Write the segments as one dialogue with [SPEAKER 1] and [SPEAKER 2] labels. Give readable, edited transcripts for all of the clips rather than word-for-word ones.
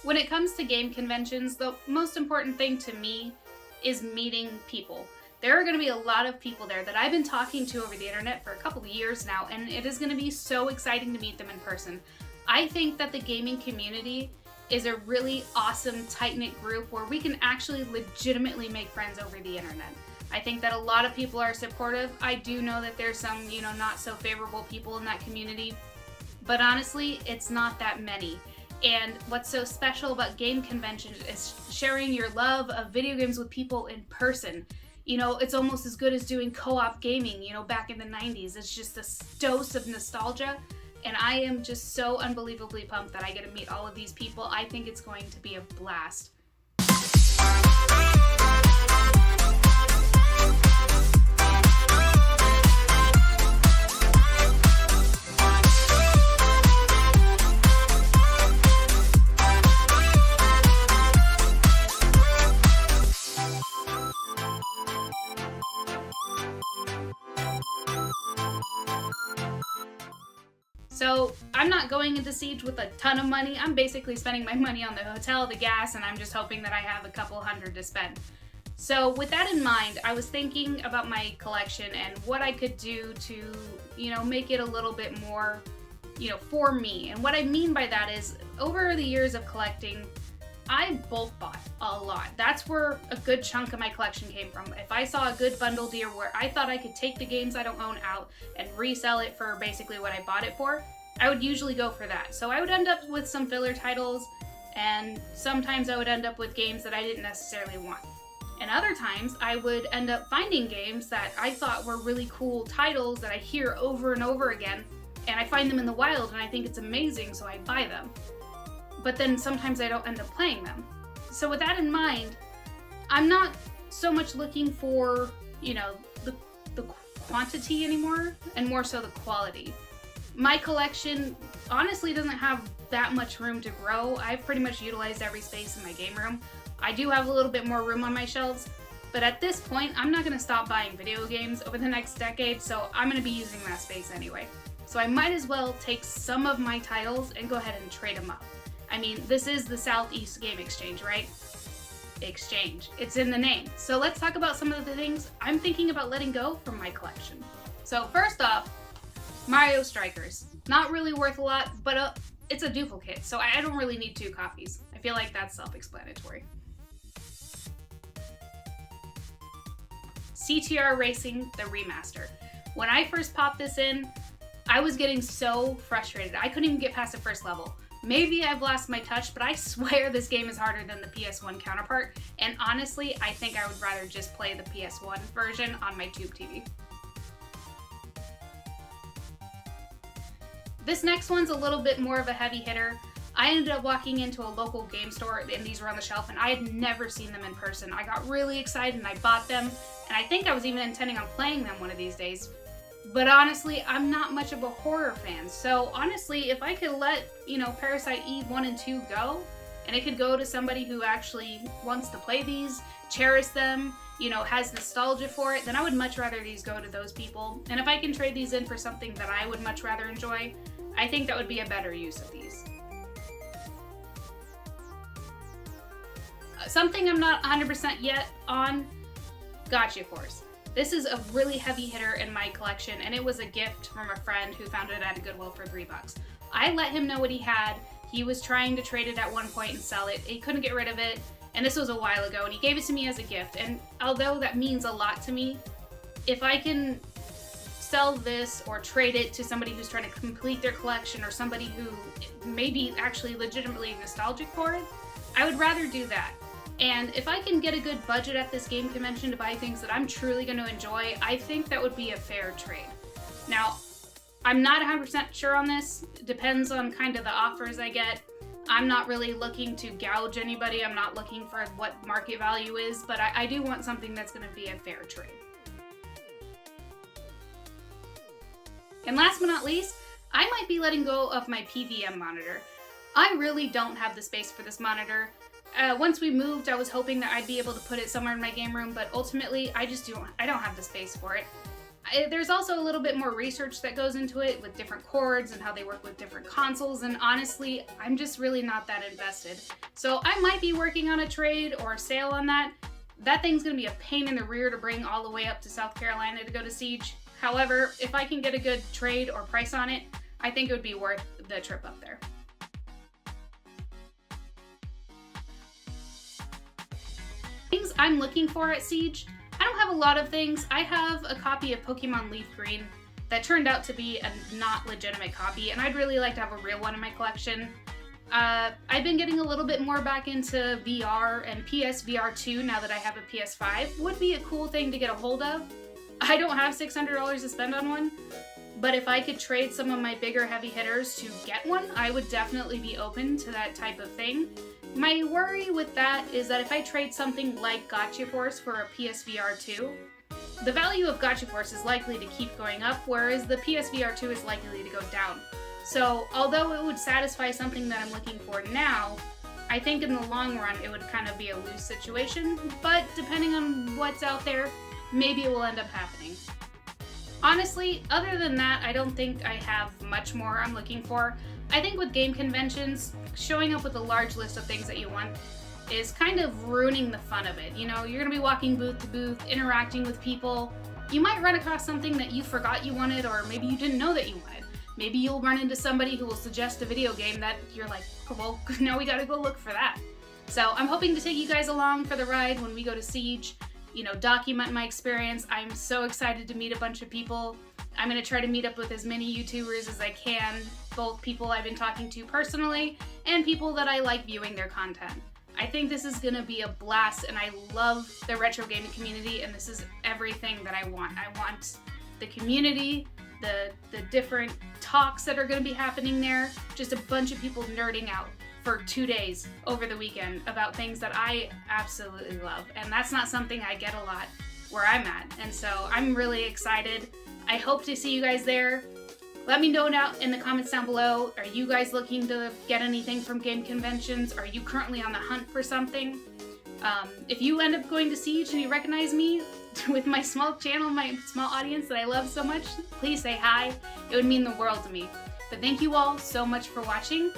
[SPEAKER 1] When it comes to game conventions, the most important thing to me is meeting people. There are going to be a lot of people there that I've been talking to over the internet for a couple of years now, and it is going to be so exciting to meet them in person. I think that the gaming community is a really awesome, tight-knit group where we can actually legitimately make friends over the internet. I think that a lot of people are supportive. I do know that there's some, not so favorable people in that community, but honestly, it's not that many. And what's so special about game conventions is sharing your love of video games with people in person. It's almost as good as doing co-op gaming, back in the 90s. It's just a dose of nostalgia. And I am just so unbelievably pumped that I get to meet all of these people. I think it's going to be a blast. So I'm not going into SEGE with a ton of money. I'm basically spending my money on the hotel, the gas, and I'm just hoping that I have a couple hundred to spend. So with that in mind, I was thinking about my collection and what I could do to, make it a little bit more, for me. And what I mean by that is, over the years of collecting, I bulk bought a lot. That's where a good chunk of my collection came from. If I saw a good bundle deal where I thought I could take the games I don't own out and resell it for basically what I bought it for, I would usually go for that. So I would end up with some filler titles, and sometimes I would end up with games that I didn't necessarily want. And other times I would end up finding games that I thought were really cool titles that I hear over and over again, and I find them in the wild and I think it's amazing, so I buy them. But then sometimes I don't end up playing them. So with that in mind, I'm not so much looking for, the quantity anymore, and more so the quality. My collection honestly doesn't have that much room to grow. I've pretty much utilized every space in my game room. I do have a little bit more room on my shelves, but at this point, I'm not going to stop buying video games over the next decade, so I'm going to be using that space anyway. So I might as well take some of my titles and go ahead and trade them up. I mean, this is the Southeast Game Exchange, right? Exchange. It's in the name. So let's talk about some of the things I'm thinking about letting go from my collection. So first off, Mario Strikers. Not really worth a lot, but it's a duplicate, so I don't really need 2 copies. I feel like that's self-explanatory. CTR Racing, the remaster. When I first popped this in, I was getting so frustrated. I couldn't even get past the first level. Maybe I've lost my touch, but I swear this game is harder than the PS1 counterpart, and honestly, I think I would rather just play the PS1 version on my Tube TV. This next one's a little bit more of a heavy hitter. I ended up walking into a local game store and these were on the shelf and I had never seen them in person. I got really excited and I bought them, and I think I was even intending on playing them one of these days. But honestly, I'm not much of a horror fan, so honestly, if I could let, Parasite Eve 1 and 2 go, and it could go to somebody who actually wants to play these, cherish them, has nostalgia for it, then I would much rather these go to those people. And if I can trade these in for something that I would much rather enjoy, I think that would be a better use of these. Something I'm not 100% yet on, Gotcha Force. This is a really heavy hitter in my collection, and it was a gift from a friend who found it at a Goodwill for $3. I let him know what he had. He was trying to trade it at one point and sell it. He couldn't get rid of it, and this was a while ago, and he gave it to me as a gift. And although that means a lot to me, if I can sell this or trade it to somebody who's trying to complete their collection or somebody who may be actually legitimately nostalgic for it, I would rather do that. And if I can get a good budget at this game convention to buy things that I'm truly going to enjoy, I think that would be a fair trade. Now, I'm not 100% sure on this. It depends on kind of the offers I get. I'm not really looking to gouge anybody. I'm not looking for what market value is, but I do want something that's going to be a fair trade. And last but not least, I might be letting go of my PVM monitor. I really don't have the space for this monitor. Once we moved, I was hoping that I'd be able to put it somewhere in my game room, but ultimately, I don't have the space for it. There's also a little bit more research that goes into it with different cords and how they work with different consoles, and honestly, I'm just really not that invested. So I might be working on a trade or a sale on that. That thing's gonna be a pain in the rear to bring all the way up to South Carolina to go to SEGE. However, if I can get a good trade or price on it, I think it would be worth the trip up there. Things I'm looking for at SEGE. I don't have a lot of things. I have a copy of Pokemon Leaf Green that turned out to be a not legitimate copy, and I'd really like to have a real one in my collection. I've been getting a little bit more back into VR, and PSVR 2 now that I have a PS5 would be a cool thing to get a hold of. I don't have $600 to spend on one, but if I could trade some of my bigger heavy hitters to get one, I would definitely be open to that type of thing. My worry with that is that if I trade something like Gotcha Force for a PSVR 2, the value of Gotcha Force is likely to keep going up, whereas the PSVR 2 is likely to go down. So, although it would satisfy something that I'm looking for now, I think in the long run it would kind of be a lose situation, but depending on what's out there, maybe it will end up happening. Honestly, other than that, I don't think I have much more I'm looking for. I think with game conventions, showing up with a large list of things that you want is kind of ruining the fun of it. You know, you're gonna be walking booth to booth, interacting with people. You might run across something that you forgot you wanted, or maybe you didn't know that you wanted. Maybe you'll run into somebody who will suggest a video game that you're like, well, now we gotta go look for that. So I'm hoping to take you guys along for the ride when we go to SEGE, you know, document my experience. I'm so excited to meet a bunch of people. I'm gonna try to meet up with as many YouTubers as I can, both people I've been talking to personally and people that I like viewing their content. I think this is gonna be a blast, and I love the retro gaming community, and this is everything that I want. I want the community, the different talks that are gonna be happening there, just a bunch of people nerding out for 2 days over the weekend about things that I absolutely love. And that's not something I get a lot where I'm at. And so I'm really excited. I hope to see you guys there. Let me know down in the comments down below. Are you guys looking to get anything from game conventions? Are you currently on the hunt for something? If you end up going to SEGE and you recognize me with my small channel, my small audience that I love so much, please say hi. It would mean the world to me. But thank you all so much for watching,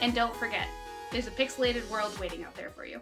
[SPEAKER 1] and don't forget, there's a pixelated world waiting out there for you.